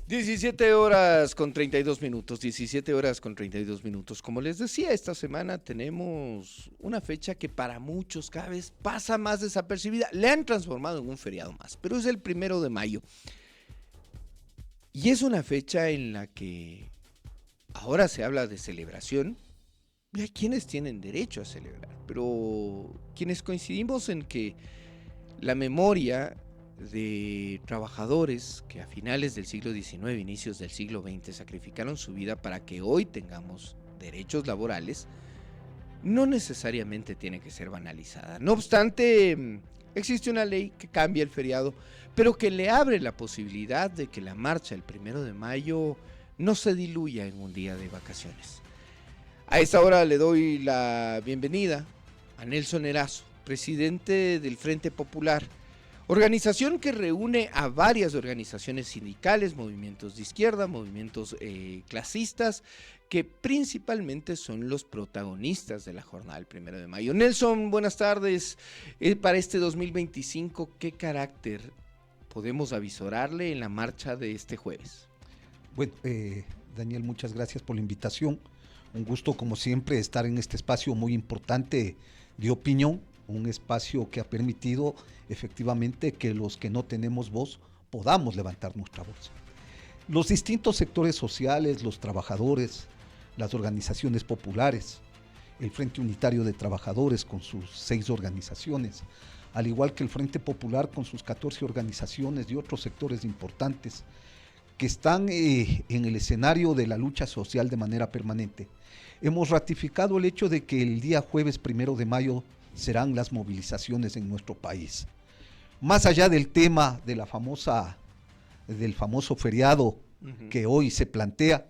17 horas con 32 minutos, 17 horas con 32 minutos. Como les decía, esta semana tenemos una fecha que para muchos cada vez pasa más desapercibida. Le han transformado en un feriado más, pero es el 1 de mayo. Y es una fecha en la que ahora se habla de celebración. Y hay quienes tienen derecho a celebrar, pero quienes coincidimos en que la memoria de trabajadores que a finales del siglo XIX, inicios del siglo XX, sacrificaron su vida para que hoy tengamos derechos laborales, no necesariamente tiene que ser banalizada. No obstante, existe una ley que cambia el feriado, pero que le abre la posibilidad de que la marcha el 1 de mayo no se diluya en un día de vacaciones. A esta hora le doy la bienvenida a Nelson Erazo, presidente del Frente Popular, organización que reúne a varias organizaciones sindicales, movimientos de izquierda, movimientos clasistas, que principalmente son los protagonistas de la jornada del 1 de mayo. Nelson, buenas tardes. Para este 2025, ¿qué carácter podemos avisorarle en la marcha de este jueves? Bueno, Daniel, muchas gracias por la invitación. Un gusto, como siempre, estar en este espacio muy importante de opinión, un espacio que ha permitido efectivamente que los que no tenemos voz podamos levantar nuestra voz. Los distintos sectores sociales, los trabajadores, las organizaciones populares, el Frente Unitario de Trabajadores con sus 6 organizaciones, al igual que el Frente Popular con sus 14 organizaciones y otros sectores importantes que están en el escenario de la lucha social de manera permanente. Hemos ratificado el hecho de que el día jueves 1 de mayo serán las movilizaciones en nuestro país. Más allá del tema de del famoso feriado que hoy se plantea,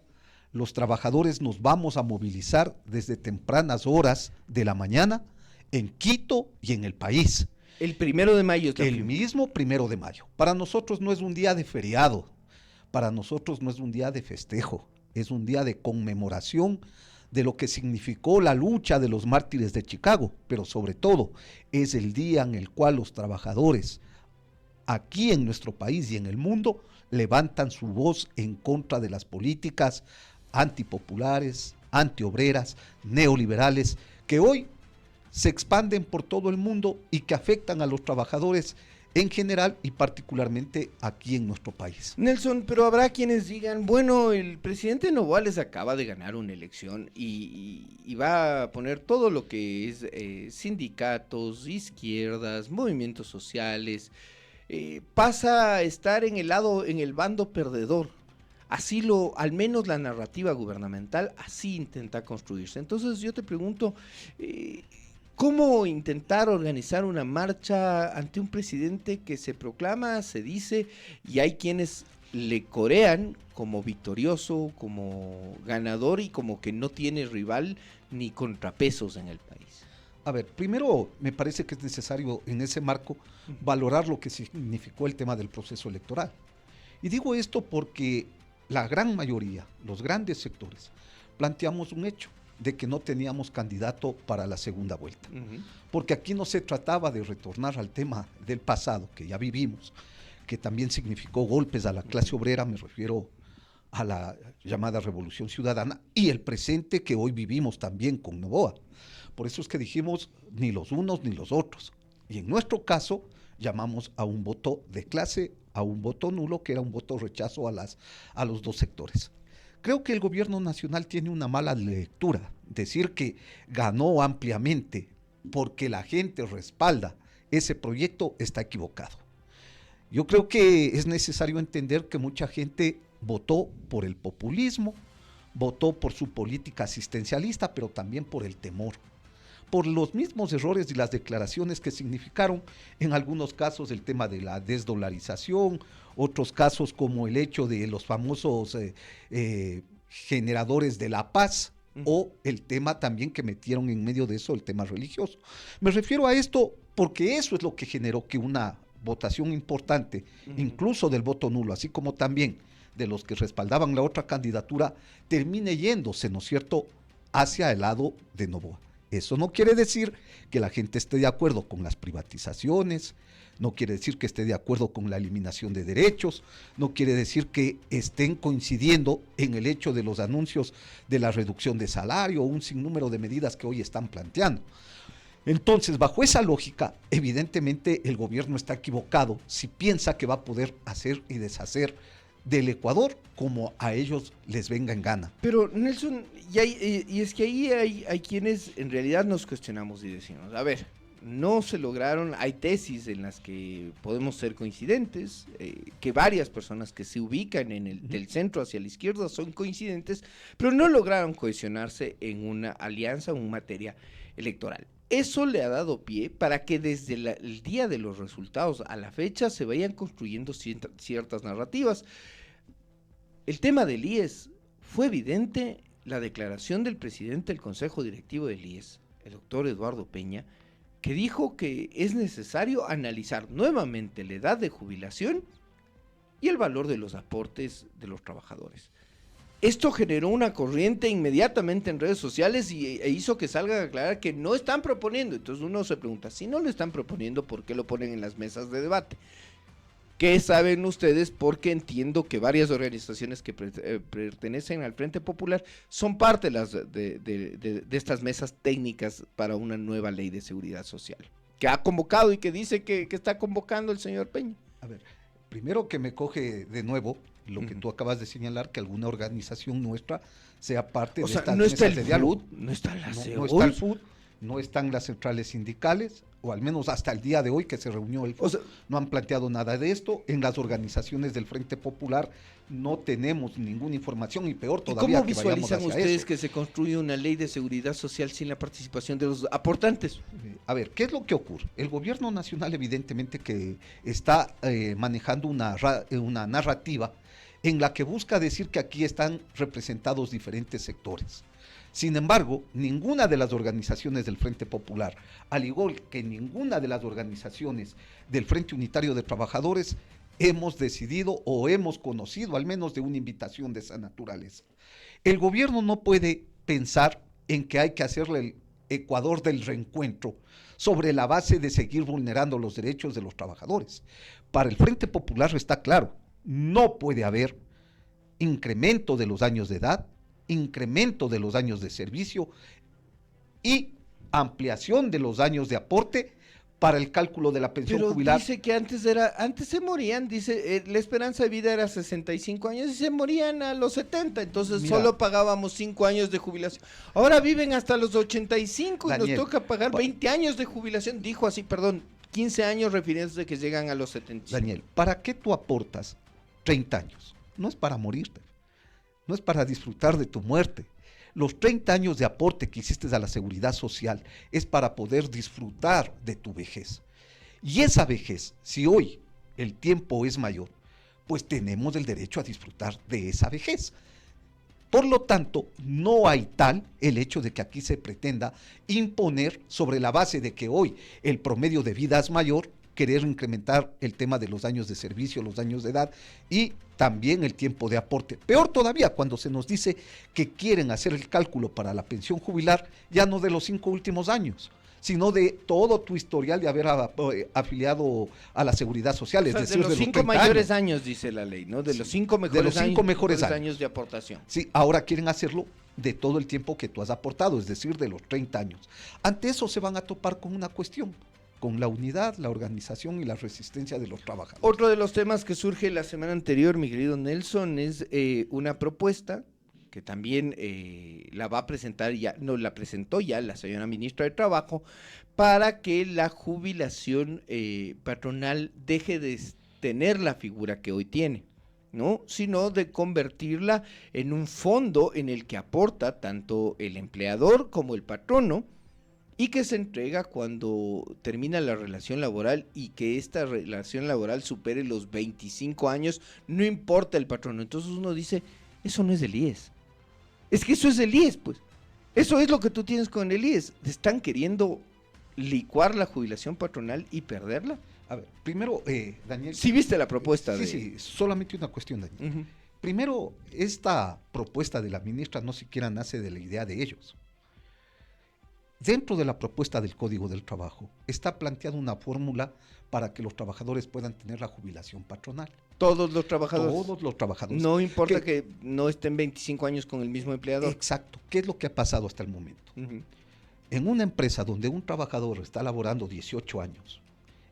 los trabajadores nos vamos a movilizar desde tempranas horas de la mañana en Quito y en el país. El 1 de mayo es el mismo 1 de mayo. Para nosotros no es un día de feriado, para nosotros no es un día de festejo, es un día de conmemoración de lo que significó la lucha de los mártires de Chicago, pero sobre todo es el día en el cual los trabajadores aquí en nuestro país y en el mundo levantan su voz en contra de las políticas antipopulares, antiobreras, neoliberales, que hoy se expanden por todo el mundo y que afectan a los trabajadores en general y particularmente aquí en nuestro país. Nelson, pero habrá quienes digan, bueno, el presidente Noboa les acaba de ganar una elección y va a poner todo lo que es sindicatos, izquierdas, movimientos sociales, pasa a estar en el bando perdedor. Así al menos la narrativa gubernamental así intenta construirse. Entonces yo te pregunto, ¿cómo intentar organizar una marcha ante un presidente que se proclama, se dice, y hay quienes le corean como victorioso, como ganador y como que no tiene rival ni contrapesos en el país? A ver, primero me parece que es necesario en ese marco valorar lo que significó el tema del proceso electoral. Y digo esto porque la gran mayoría, los grandes sectores, planteamos un hecho de que no teníamos candidato para la segunda vuelta. Porque aquí no se trataba de retornar al tema del pasado, que ya vivimos, que también significó golpes a la clase obrera, me refiero a la llamada Revolución Ciudadana, y el presente que hoy vivimos también con Noboa. Por eso es que dijimos ni los unos ni los otros. Y en nuestro caso llamamos a un voto de clase, a un voto nulo, que era un voto rechazo a los dos sectores. Creo que el gobierno nacional tiene una mala lectura. Decir que ganó ampliamente porque la gente respalda ese proyecto está equivocado. Yo creo que es necesario entender que mucha gente votó por el populismo, votó por su política asistencialista, pero también por el temor, por los mismos errores y las declaraciones que significaron en algunos casos el tema de la desdolarización, otros casos como el hecho de los famosos generadores de la paz, o el tema también que metieron en medio de eso, el tema religioso. Me refiero a esto porque eso es lo que generó que una votación importante, incluso del voto nulo, así como también de los que respaldaban la otra candidatura, termine yéndose, ¿no es cierto?, hacia el lado de Noboa. Eso no quiere decir que la gente esté de acuerdo con las privatizaciones, no quiere decir que esté de acuerdo con la eliminación de derechos, no quiere decir que estén coincidiendo en el hecho de los anuncios de la reducción de salario o un sinnúmero de medidas que hoy están planteando. Entonces, bajo esa lógica, evidentemente el gobierno está equivocado si piensa que va a poder hacer y deshacer del Ecuador como a ellos les venga en gana. Pero Nelson, y es que ahí hay quienes en realidad nos cuestionamos y decimos, a ver, no se lograron, hay tesis en las que podemos ser coincidentes, que varias personas que se ubican del centro hacia la izquierda son coincidentes, pero no lograron cohesionarse en una alianza en materia electoral. Eso le ha dado pie para que desde el día de los resultados a la fecha se vayan construyendo ciertas narrativas. El tema del IES fue evidente, la declaración del presidente del Consejo Directivo del IES, el doctor Eduardo Peña, que dijo que es necesario analizar nuevamente la edad de jubilación y el valor de los aportes de los trabajadores. Esto generó una corriente inmediatamente en redes sociales e hizo que salga a aclarar que no están proponiendo. Entonces uno se pregunta, si no lo están proponiendo, ¿por qué lo ponen en las mesas de debate? ¿Qué saben ustedes? Porque entiendo que varias organizaciones que pertenecen al Frente Popular son parte de estas mesas técnicas para una nueva ley de seguridad social, que ha convocado y que dice que está convocando el señor Peña. A ver, primero que me coge de nuevo lo que tú acabas de señalar, que alguna organización nuestra sea parte de estas mesas de diálogo. No está la no está el FUD, no están las centrales sindicales, o al menos hasta el día de hoy que se reunió el FUD, no han planteado nada de esto. En las organizaciones del Frente Popular no tenemos ninguna información y peor todavía. ¿Cómo visualizan ustedes que se construye una ley de seguridad social sin la participación de los aportantes? A ver, ¿qué es lo que ocurre? El gobierno nacional evidentemente que está manejando una narrativa en la que busca decir que aquí están representados diferentes sectores. Sin embargo, ninguna de las organizaciones del Frente Popular, al igual que ninguna de las organizaciones del Frente Unitario de Trabajadores, hemos decidido o hemos conocido al menos de una invitación de esa naturaleza. El gobierno no puede pensar en que hay que hacerle el Ecuador del reencuentro sobre la base de seguir vulnerando los derechos de los trabajadores. Para el Frente Popular está claro, no puede haber incremento de los años de edad, incremento de los años de servicio y ampliación de los años de aporte para el cálculo de la pensión jubilar. Dice que antes se morían, dice, la esperanza de vida era 65 años y se morían a los 70, entonces solo pagábamos 5 años de jubilación. Ahora viven hasta los 85 y nos toca pagar 20 años de jubilación, dijo así, 15 años refiriéndose que llegan a los 75. Daniel, ¿para qué tú aportas 30 años? No es para morirte, no es para disfrutar de tu muerte. Los 30 años de aporte que hiciste a la seguridad social es para poder disfrutar de tu vejez. Y esa vejez, si hoy el tiempo es mayor, pues tenemos el derecho a disfrutar de esa vejez. Por lo tanto, no hay tal el hecho de que aquí se pretenda imponer sobre la base de que hoy el promedio de vida es mayor, querer incrementar el tema de los años de servicio, los años de edad y también el tiempo de aporte. Peor todavía cuando se nos dice que quieren hacer el cálculo para la pensión jubilar ya no de los 5 últimos años, sino de todo tu historial de haber afiliado a la seguridad social, es decir, de los 5 mayores años, dice la ley, ¿no? De los 5 mejores años de aportación. Sí, ahora quieren hacerlo de todo el tiempo que tú has aportado, es decir, de los 30 años. Ante eso se van a topar con una cuestión, con la unidad, la organización y la resistencia de los trabajadores. Otro de los temas que surge la semana anterior, mi querido Nelson, es una propuesta que también la va a presentar la presentó ya la señora ministra de Trabajo, para que la jubilación patronal deje de tener la figura que hoy tiene, ¿no? Sino de convertirla en un fondo en el que aporta tanto el empleador como el patrono, y que se entrega cuando termina la relación laboral y que esta relación laboral supere los 25 años, no importa el patrono. Entonces uno dice, eso no es del IES. Es que eso es del IES, pues. Eso es lo que tú tienes con el IES. ¿Te están queriendo licuar la jubilación patronal y perderla? A ver, primero, Daniel. Sí viste la propuesta. Sí, solamente una cuestión, Daniel. Primero, esta propuesta de la ministra no siquiera nace de la idea de ellos. Dentro de la propuesta del Código del Trabajo está planteada una fórmula para que los trabajadores puedan tener la jubilación patronal. Todos los trabajadores. Todos los trabajadores. No importa que no estén 25 años con el mismo empleador. Exacto. ¿Qué es lo que ha pasado hasta el momento? En una empresa donde un trabajador está laborando 18 años,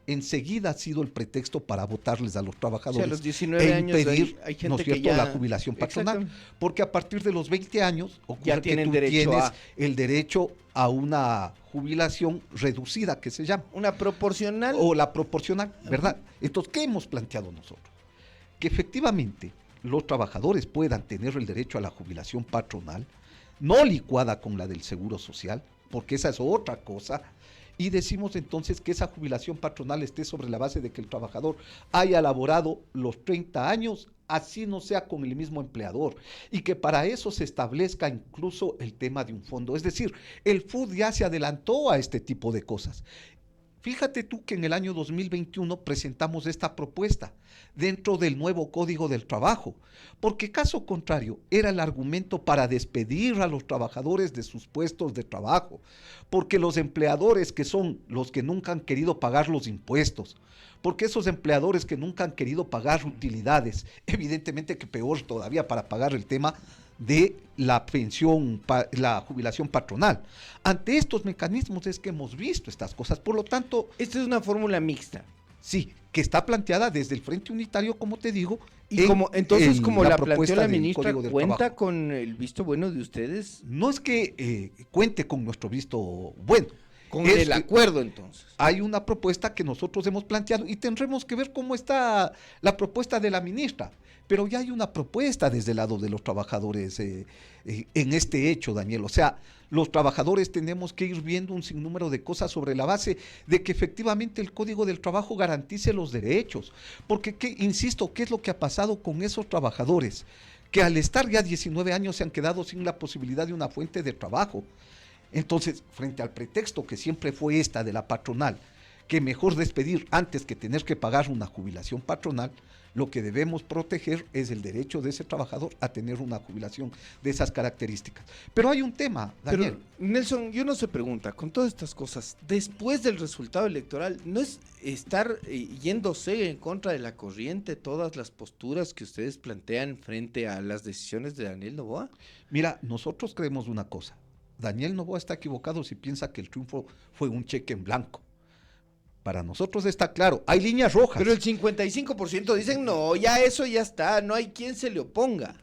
enseguida ha sido el pretexto para votarles a los trabajadores, a los 19 años impedir, hay gente ¿no es cierto?, que ya... la jubilación patronal. Porque a partir de los 20 años ya tienen derecho tienes el derecho a una jubilación reducida, que se llama. Una proporcional. O la proporcional, ¿verdad? Entonces, ¿qué hemos planteado nosotros? Que efectivamente los trabajadores puedan tener el derecho a la jubilación patronal, no licuada con la del Seguro Social, porque esa es otra cosa. Y decimos entonces que esa jubilación patronal esté sobre la base de que el trabajador haya laborado los 30 años, así no sea con el mismo empleador, y que para eso se establezca incluso el tema de un fondo. Es decir, el FUD ya se adelantó a este tipo de cosas. Fíjate tú que en el año 2021 presentamos esta propuesta dentro del nuevo Código del Trabajo, porque caso contrario era el argumento para despedir a los trabajadores de sus puestos de trabajo, porque los empleadores que son los que nunca han querido pagar los impuestos, porque esos empleadores que nunca han querido pagar utilidades, evidentemente que peor todavía para pagar el tema de la pensión, la jubilación patronal. Ante estos mecanismos es que hemos visto estas cosas. Por lo tanto, esta es una fórmula mixta. Sí, que está planteada desde el Frente Unitario, como te digo. Y como entonces, como la planteó la ministra, ¿cuenta trabajo con el visto bueno de ustedes? No es que cuente con nuestro visto bueno. Con el acuerdo, entonces. Hay una propuesta que nosotros hemos planteado y tendremos que ver cómo está la propuesta de la ministra. Pero ya hay una propuesta desde el lado de los trabajadores en este hecho, Daniel. O sea, los trabajadores tenemos que ir viendo un sinnúmero de cosas sobre la base de que efectivamente el Código del Trabajo garantice los derechos. Porque, insisto, ¿qué es lo que ha pasado con esos trabajadores? Que al estar ya 19 años se han quedado sin la posibilidad de una fuente de trabajo. Entonces, frente al pretexto que siempre fue esta de la patronal, que mejor despedir antes que tener que pagar una jubilación patronal, lo que debemos proteger es el derecho de ese trabajador a tener una jubilación de esas características. Pero hay un tema, Daniel. Pero, Nelson, yo no se pregunta, con todas estas cosas, después del resultado electoral, ¿no es estar yéndose en contra de la corriente todas las posturas que ustedes plantean frente a las decisiones de Daniel Noboa? Mira, nosotros creemos una cosa. Daniel Noboa está equivocado si piensa que el triunfo fue un cheque en blanco. Para nosotros está claro, hay líneas rojas. Pero el 55% dicen, no, ya eso ya está, no hay quien se le oponga.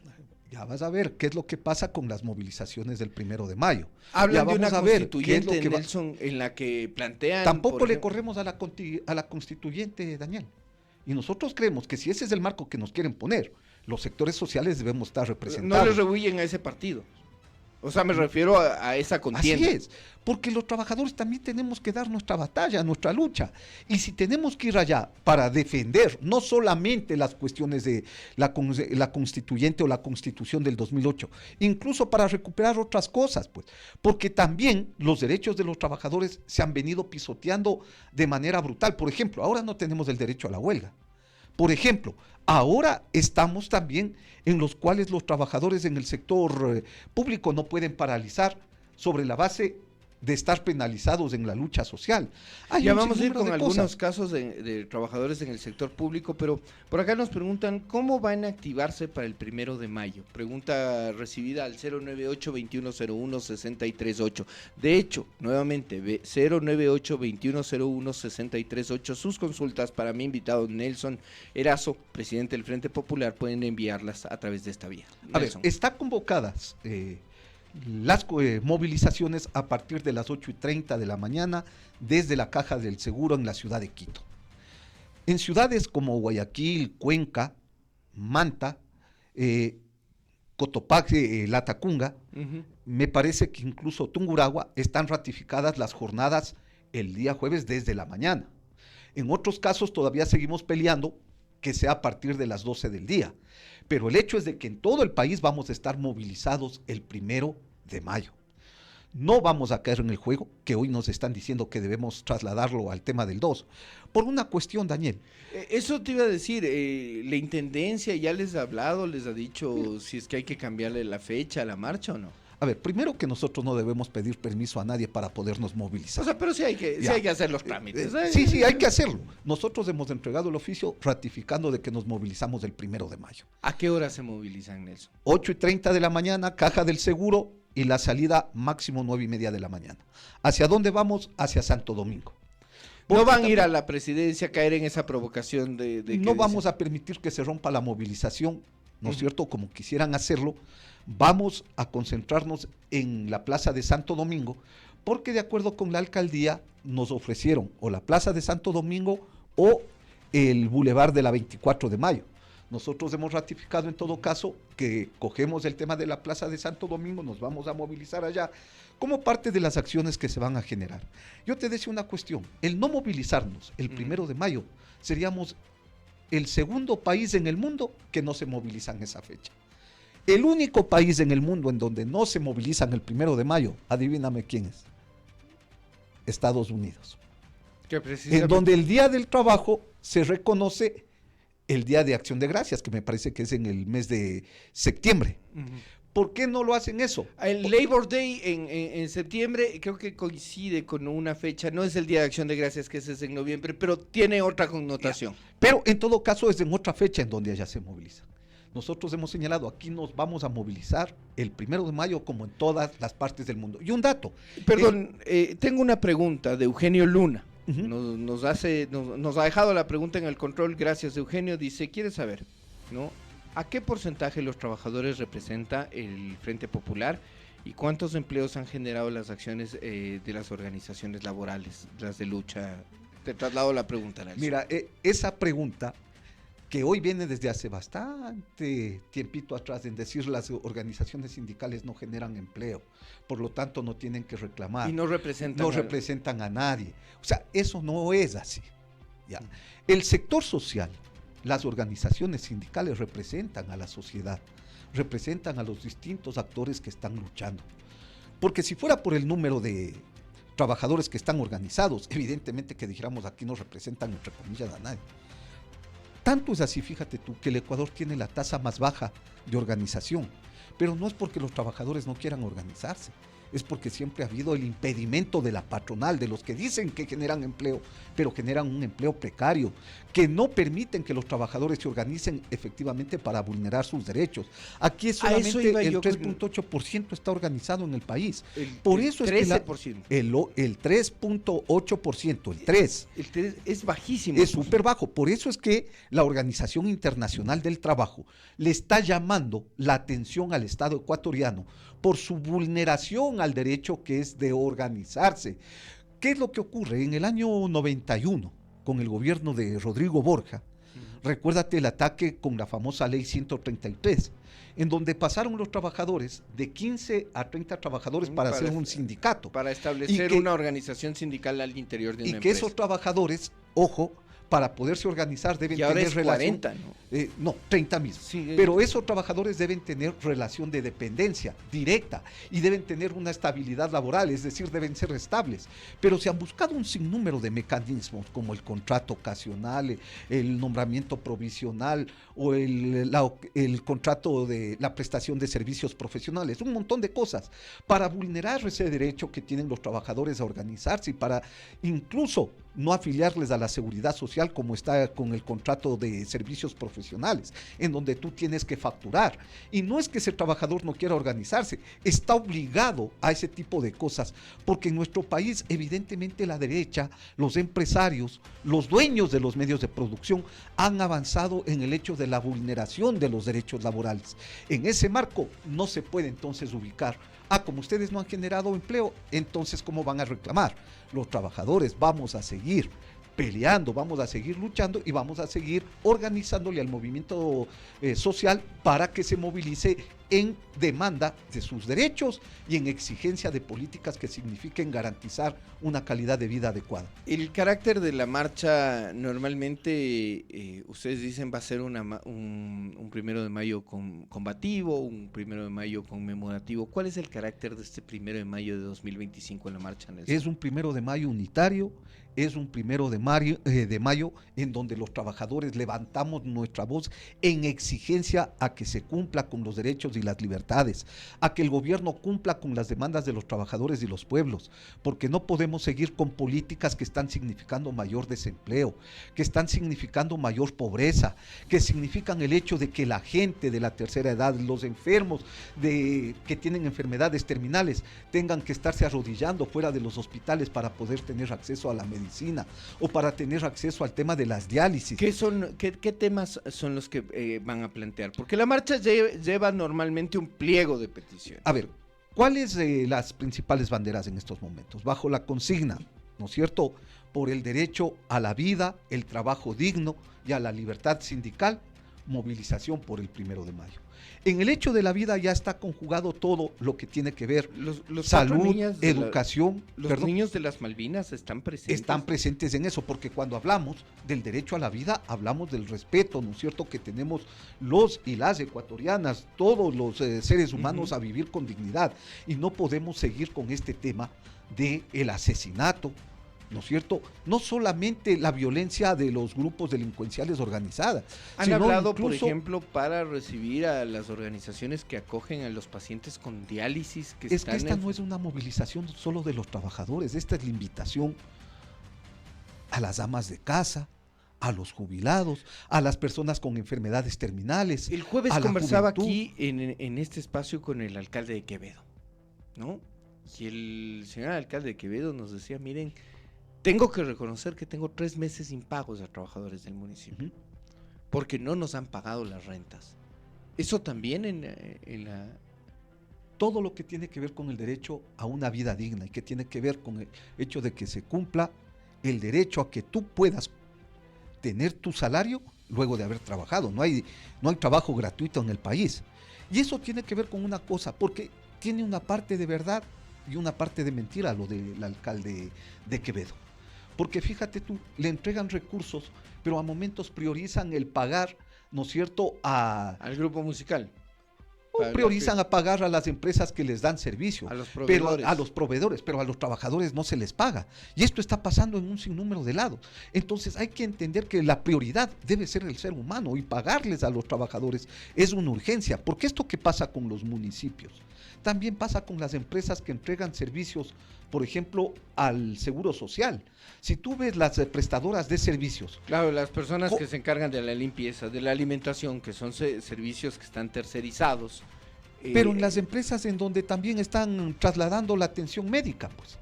Ya vas a ver qué es lo que pasa con las movilizaciones del 1 de mayo. Hablan de una constituyente, Nelson, en la que plantean... Tampoco le corremos a la constituyente, Daniel. Y nosotros creemos que si ese es el marco que nos quieren poner, los sectores sociales debemos estar representados. No les rehuyen a ese partido. O sea, me refiero a esa contienda. Así es, porque los trabajadores también tenemos que dar nuestra batalla, nuestra lucha. Y si tenemos que ir allá para defender no solamente las cuestiones de la constituyente o la constitución del 2008, incluso para recuperar otras cosas, pues, porque también los derechos de los trabajadores se han venido pisoteando de manera brutal. Por ejemplo, ahora no tenemos el derecho a la huelga. Por ejemplo, ahora estamos también en los cuales los trabajadores en el sector público no pueden paralizar sobre la base de estar penalizados en la lucha social. Ya vamos a ir con algunos casos de trabajadores en el sector público, pero por acá nos preguntan cómo van a activarse para el 1 de mayo. Pregunta recibida al 098-2101-638. De hecho, nuevamente, 098-2101-638. Sus consultas para mi invitado Nelson Erazo, presidente del Frente Popular, pueden enviarlas a través de esta vía. A ver, está convocadas las movilizaciones a partir de las 8:30 de la mañana desde la Caja del Seguro en la ciudad de Quito. En ciudades como Guayaquil, Cuenca, Manta, Cotopaxi, Latacunga, me parece que incluso Tungurahua están ratificadas las jornadas el día jueves desde la mañana. En otros casos todavía seguimos peleando que sea a partir de las 12 del día. Pero el hecho es de que en todo el país vamos a estar movilizados el 1 de mayo. No vamos a caer en el juego que hoy nos están diciendo que debemos trasladarlo al tema del 2. Por una cuestión, Daniel. Eso te iba a decir, la intendencia ya les ha hablado, les ha dicho si es que hay que cambiarle la fecha a la marcha o no. A ver, primero que nosotros no debemos pedir permiso a nadie para podernos movilizar. O sea, pero sí hay que hacer los trámites. Sí, hay que hacerlo. Nosotros hemos entregado el oficio ratificando de que nos movilizamos el 1 de mayo. ¿A qué hora se movilizan, Nelson? 8:30 de la mañana, caja del seguro, y la salida máximo 9:30 de la mañana. ¿Hacia dónde vamos? Hacia Santo Domingo. No van a ir a la presidencia a caer en esa provocación de no vamos a permitir que se rompa la movilización, ¿no es cierto? Como quisieran hacerlo. Vamos a concentrarnos en la Plaza de Santo Domingo, porque de acuerdo con la alcaldía nos ofrecieron o la Plaza de Santo Domingo o el Boulevard de la 24 de Mayo. Nosotros hemos ratificado en todo caso que cogemos el tema de la Plaza de Santo Domingo, nos vamos a movilizar allá como parte de las acciones que se van a generar. Yo te decía una cuestión, el no movilizarnos el 1 de mayo, seríamos el segundo país en el mundo que no se moviliza en esa fecha. El único país en el mundo en donde no se movilizan el 1 de mayo, adivíname quién es. Estados Unidos. En donde el Día del Trabajo se reconoce el Día de Acción de Gracias, que me parece que es en el mes de septiembre. ¿Por qué no lo hacen eso? El Labor Day en septiembre creo que coincide con una fecha, no es el Día de Acción de Gracias, que ese es en noviembre, pero tiene otra connotación. Pero en todo caso es en otra fecha en donde allá se moviliza. Nosotros hemos señalado, aquí nos vamos a movilizar el 1 de mayo como en todas las partes del mundo. Y un dato. Perdón, tengo una pregunta de Eugenio Luna. Nos ha dejado la pregunta en el control, gracias Eugenio. Dice, quiere saber, ¿no? ¿A qué porcentaje los trabajadores representa el Frente Popular y cuántos empleos han generado las acciones de las organizaciones laborales, las de lucha? Te traslado la pregunta, Nelson. Mira, esa pregunta que hoy viene desde hace bastante tiempito atrás en decir las organizaciones sindicales no generan empleo, por lo tanto no tienen que reclamar. Y no representan a nadie. O sea, eso no es así. ¿Ya? El sector social, las organizaciones sindicales representan a la sociedad, representan a los distintos actores que están luchando. Porque si fuera por el número de trabajadores que están organizados, evidentemente que dijéramos aquí no representan entre comillas a nadie. Tanto es así, fíjate tú, que el Ecuador tiene la tasa más baja de organización, pero no es porque los trabajadores no quieran organizarse, es porque siempre ha habido el impedimento de la patronal, de los que dicen que generan empleo, pero generan un empleo precario, que no permiten que los trabajadores se organicen efectivamente para vulnerar sus derechos. Aquí es solamente el 3.8% está organizado en el país. Por eso 13%. Es que el 3.8%, el 3%. El 3 es bajísimo. Es súper bajo. Por eso es que la Organización Internacional del Trabajo le está llamando la atención al Estado ecuatoriano por su vulneración al derecho que es de organizarse. ¿Qué es lo que ocurre? En el año 91, con el gobierno de Rodrigo Borja, recuérdate el ataque con la famosa ley 133, en donde pasaron los trabajadores de 15 a 30 trabajadores para hacer un sindicato. Para establecer una organización sindical al interior de una empresa. Y que esos trabajadores, ojo, para poderse organizar deben tener relación. 40, ¿no? No, 30 mismo. Sí, pero esos trabajadores deben tener relación de dependencia directa y deben tener una estabilidad laboral, es decir, deben ser estables. Pero se han buscado un sinnúmero de mecanismos como el contrato ocasional, el nombramiento provisional o el contrato de la prestación de servicios profesionales, un montón de cosas para vulnerar ese derecho que tienen los trabajadores a organizarse y para incluso no afiliarles a la seguridad social como está con el contrato de servicios profesionales, en donde tú tienes que facturar. Y no es que ese trabajador no quiera organizarse, está obligado a ese tipo de cosas, porque en nuestro país evidentemente la derecha, los empresarios, los dueños de los medios de producción han avanzado en el hecho de la vulneración de los derechos laborales. En ese marco no se puede entonces ubicar, como ustedes no han generado empleo, entonces ¿cómo van a reclamar? Los trabajadores vamos a seguir peleando, vamos a seguir luchando y vamos a seguir organizándole al movimiento social para que se movilice en demanda de sus derechos y en exigencia de políticas que signifiquen garantizar una calidad de vida adecuada. El carácter de la marcha normalmente, ustedes dicen va a ser un 1 de mayo combativo, un 1 de mayo conmemorativo. ¿Cuál es el carácter de este 1 de mayo de 2025 en la marcha, Nelson? Es un 1 de mayo unitario, es un 1 de mayo en donde los trabajadores levantamos nuestra voz en exigencia a que se cumpla con los derechos y las libertades, a que el gobierno cumpla con las demandas de los trabajadores y los pueblos, porque no podemos seguir con políticas que están significando mayor desempleo, que están significando mayor pobreza, que significan el hecho de que la gente de la tercera edad, los enfermos que tienen enfermedades terminales, tengan que estarse arrodillando fuera de los hospitales para poder tener acceso a la medicina o para tener acceso al tema de las diálisis. ¿Qué temas son los que van a plantear? Porque la marcha lleva normalmente un pliego de peticiones. A ver, ¿cuáles las principales banderas en estos momentos? Bajo la consigna, ¿no es cierto?, por el derecho a la vida, el trabajo digno y a la libertad sindical, movilización por el 1 de mayo. En el hecho de la vida ya está conjugado todo lo que tiene que ver Los salud, educación. Los niños de las Malvinas están presentes. Están presentes en eso, porque cuando hablamos del derecho a la vida, hablamos del respeto, ¿no es cierto?, que tenemos los y las ecuatorianas, todos los seres humanos a vivir con dignidad. Y no podemos seguir con este tema del asesinato, ¿no es cierto? No solamente la violencia de los grupos delincuenciales organizadas. Han hablado, incluso, por ejemplo, para recibir a las organizaciones que acogen a los pacientes con diálisis. Que esta no es una movilización solo de los trabajadores, esta es la invitación a las amas de casa, a los jubilados, a las personas con enfermedades terminales. El jueves conversaba aquí en este espacio con el alcalde de Quevedo, ¿no? Y el señor alcalde de Quevedo nos decía, miren, tengo que reconocer que tengo 3 meses impagos a trabajadores del municipio, porque no nos han pagado las rentas. Eso también en la... Todo lo que tiene que ver con el derecho a una vida digna y que tiene que ver con el hecho de que se cumpla el derecho a que tú puedas tener tu salario luego de haber trabajado. No hay trabajo gratuito en el país. Y eso tiene que ver con una cosa, porque tiene una parte de verdad y una parte de mentira lo del alcalde de Quevedo. Porque fíjate tú, le entregan recursos, pero a momentos priorizan el pagar, ¿no es cierto?, al grupo musical. Priorizan a pagar a las empresas que les dan servicio, a los proveedores. Pero a los proveedores, pero a los trabajadores no se les paga. Y esto está pasando en un sinnúmero de lados. Entonces hay que entender que la prioridad debe ser el ser humano y pagarles a los trabajadores es una urgencia, porque esto que pasa con los municipios, también pasa con las empresas que entregan servicios, por ejemplo, al seguro social. Si tú ves las prestadoras de servicios. Claro, las personas que se encargan de la limpieza, de la alimentación, que son servicios que están tercerizados. Pero en las empresas en donde también están trasladando la atención médica, pues,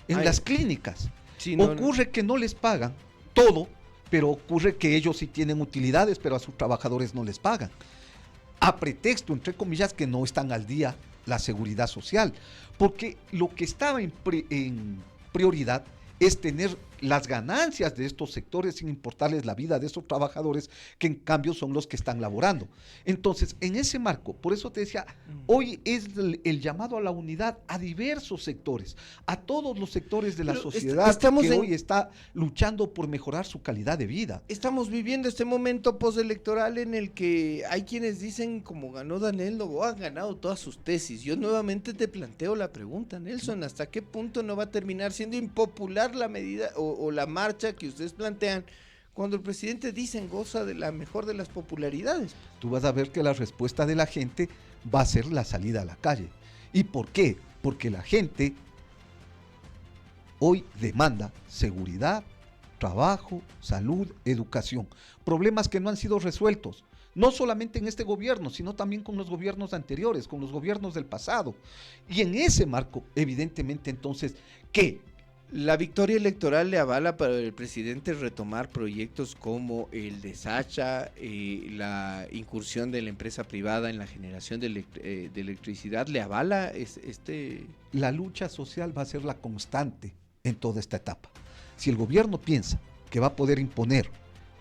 en las clínicas, sí, ocurre que no les pagan todo, pero ocurre que ellos sí tienen utilidades, pero a sus trabajadores no les pagan. A pretexto, entre comillas, que no están al día la seguridad social, porque lo que estaba en prioridad es tener las ganancias de estos sectores sin importarles la vida de estos trabajadores que en cambio son los que están laborando. Entonces, en ese marco, por eso te decía, hoy es el llamado a la unidad a diversos sectores, a todos los sectores de la sociedad que hoy está luchando por mejorar su calidad de vida. Estamos viviendo este momento postelectoral en el que hay quienes dicen, como ganó Daniel Noboa, han ganado todas sus tesis. Yo nuevamente te planteo la pregunta, Nelson, ¿hasta qué punto no va a terminar siendo impopular la medida o la marcha que ustedes plantean cuando el presidente dicen goza de la mejor de las popularidades? Tú vas a ver que la respuesta de la gente va a ser la salida a la calle. ¿Y por qué? Porque la gente hoy demanda seguridad, trabajo, salud, educación. Problemas que no han sido resueltos. No solamente en este gobierno, sino también con los gobiernos anteriores, con los gobiernos del pasado. Y en ese marco, evidentemente, entonces, ¿qué? La victoria electoral le avala para el presidente retomar proyectos como el de Sacha, la incursión de la empresa privada en la generación de electricidad. ¿Le avala La lucha social va a ser la constante en toda esta etapa. Si el gobierno piensa que va a poder imponer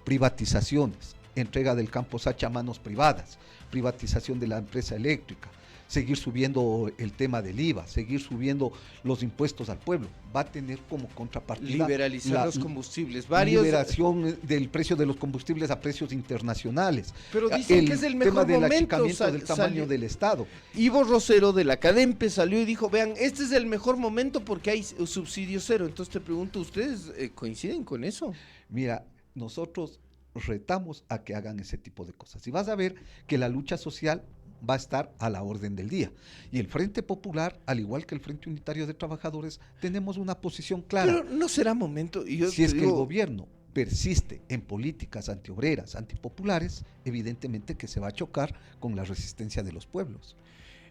privatizaciones, entrega del campo Sacha a manos privadas, privatización de la empresa eléctrica, seguir subiendo el tema del IVA, seguir subiendo los impuestos al pueblo, va a tener como contrapartida liberalizar los combustibles, liberación del precio de los combustibles a precios internacionales. Pero dicen que es el mejor tema momento, del achicamiento del tamaño del Estado. Ivo Rosero de la Cadempe salió y dijo, vean, este es el mejor momento porque hay subsidio cero. Entonces te pregunto, ¿ustedes coinciden con eso? Mira, nosotros retamos a que hagan ese tipo de cosas. Y vas a ver que la lucha social va a estar a la orden del día. Y el Frente Popular, al igual que el Frente Unitario de Trabajadores, tenemos una posición clara. Pero no será momento... Si es que el gobierno persiste en políticas antiobreras, antipopulares, evidentemente que se va a chocar con la resistencia de los pueblos.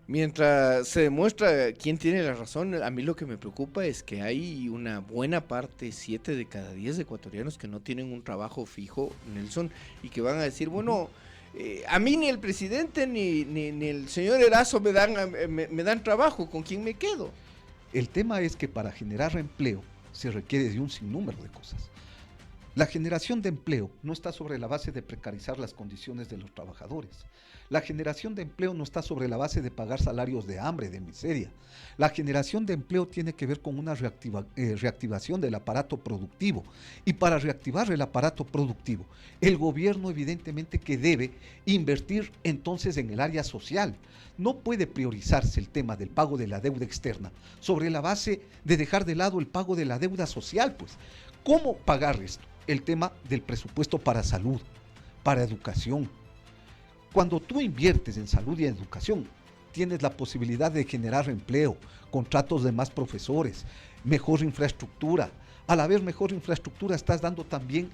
Mientras se demuestra quién tiene la razón, a mí lo que me preocupa es que hay una buena parte, 7 de cada 10 ecuatorianos que no tienen un trabajo fijo, Nelson, y que van a decir, bueno, a mí ni el presidente ni el señor Erazo me dan trabajo, ¿con quién me quedo? El tema es que para generar empleo se requiere de un sinnúmero de cosas. La generación de empleo no está sobre la base de precarizar las condiciones de los trabajadores. La generación de empleo no está sobre la base de pagar salarios de hambre, de miseria. La generación de empleo tiene que ver con una reactivación del aparato productivo. Y para reactivar el aparato productivo, el gobierno evidentemente que debe invertir entonces en el área social. No puede priorizarse el tema del pago de la deuda externa sobre la base de dejar de lado el pago de la deuda social, pues. ¿Cómo pagar esto? El tema del presupuesto para salud, para educación. Cuando tú inviertes en salud y en educación, tienes la posibilidad de generar empleo, contratos de más profesores, mejor infraestructura. Al haber mejor infraestructura, estás dando también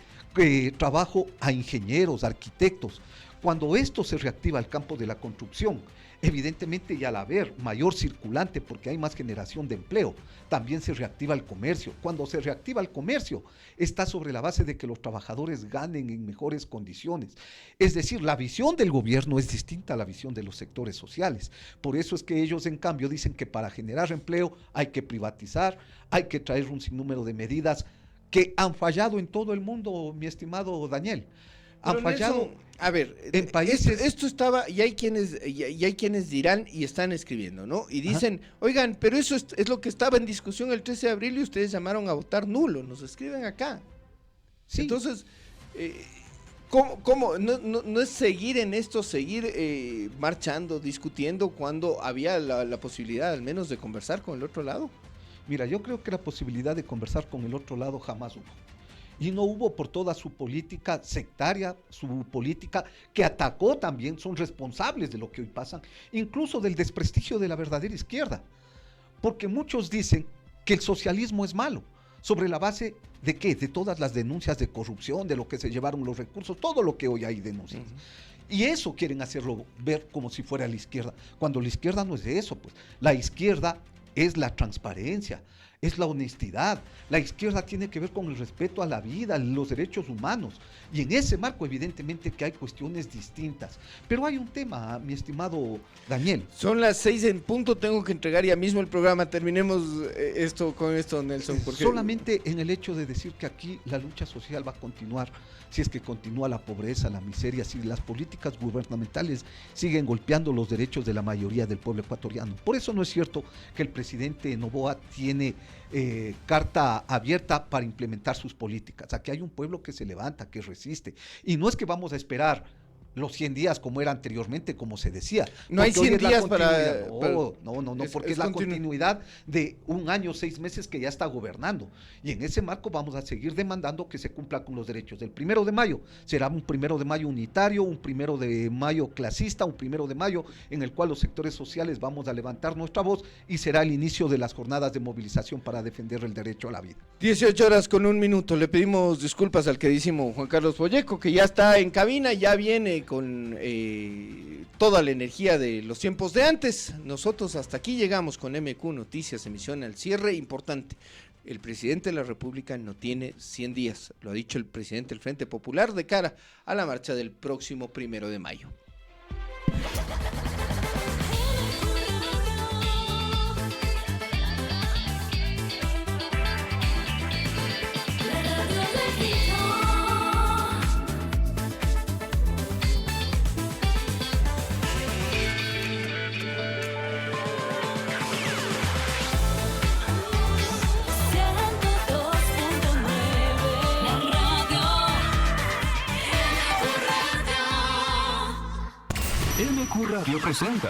trabajo a ingenieros, arquitectos. Cuando esto se reactiva el campo de la construcción, evidentemente, y al haber mayor circulante porque hay más generación de empleo, también se reactiva el comercio. Cuando se reactiva el comercio, está sobre la base de que los trabajadores ganen en mejores condiciones. Es decir, la visión del gobierno es distinta a la visión de los sectores sociales. Por eso es que ellos, en cambio, dicen que para generar empleo hay que privatizar, hay que traer un sinnúmero de medidas que han fallado en todo el mundo, mi estimado Daniel. Han fallado. Nelson, a ver, en países. Esto estaba, y hay quienes dirán y están escribiendo, ¿no? Y dicen, oigan, pero eso es lo que estaba en discusión el 13 de abril y ustedes llamaron a votar nulo, nos escriben acá. Sí. Entonces, ¿cómo? No es seguir en esto, seguir marchando, discutiendo cuando había la posibilidad al menos de conversar con el otro lado. Mira, yo creo que la posibilidad de conversar con el otro lado jamás hubo. Y no hubo por toda su política sectaria, su política que atacó también, son responsables de lo que hoy pasan, incluso del desprestigio de la verdadera izquierda. Porque muchos dicen que el socialismo es malo. ¿Sobre la base de qué? De todas las denuncias de corrupción, de lo que se llevaron los recursos, todo lo que hoy hay denuncias. Y eso quieren hacerlo ver como si fuera la izquierda, cuando la izquierda no es de eso, pues. La izquierda es la transparencia, es la honestidad. La izquierda tiene que ver con el respeto a la vida, los derechos humanos. Y en ese marco, evidentemente, que hay cuestiones distintas. Pero hay un tema, mi estimado Daniel. Son las 6 en punto, tengo que entregar ya mismo el programa. Terminemos con esto, Nelson. Porque... Solamente en el hecho de decir que aquí la lucha social va a continuar, si es que continúa la pobreza, la miseria, si las políticas gubernamentales siguen golpeando los derechos de la mayoría del pueblo ecuatoriano. Por eso no es cierto que el presidente Noboa tiene carta abierta para implementar sus políticas. Aquí hay un pueblo que se levanta, que resiste. Y no es que vamos a esperar los 100 días como era anteriormente, como se decía. No hay 100 días para... No, porque es la continuidad de un año, 6 meses que ya está gobernando. Y en ese marco vamos a seguir demandando que se cumpla con los derechos. El 1 de mayo será un 1 de mayo unitario, un 1 de mayo clasista, un 1 de mayo en el cual los sectores sociales vamos a levantar nuestra voz y será el inicio de las jornadas de movilización para defender el derecho a la vida. 18:01. Le pedimos disculpas al queridísimo Juan Carlos Folleco, que ya está en cabina, ya viene con toda la energía de los tiempos de antes. Nosotros hasta aquí llegamos con MQ Noticias, emisión al cierre. Importante, el presidente de la República no tiene 100 días, lo ha dicho el presidente del Frente Popular de cara a la marcha del próximo 1 de mayo. MQ Radio presenta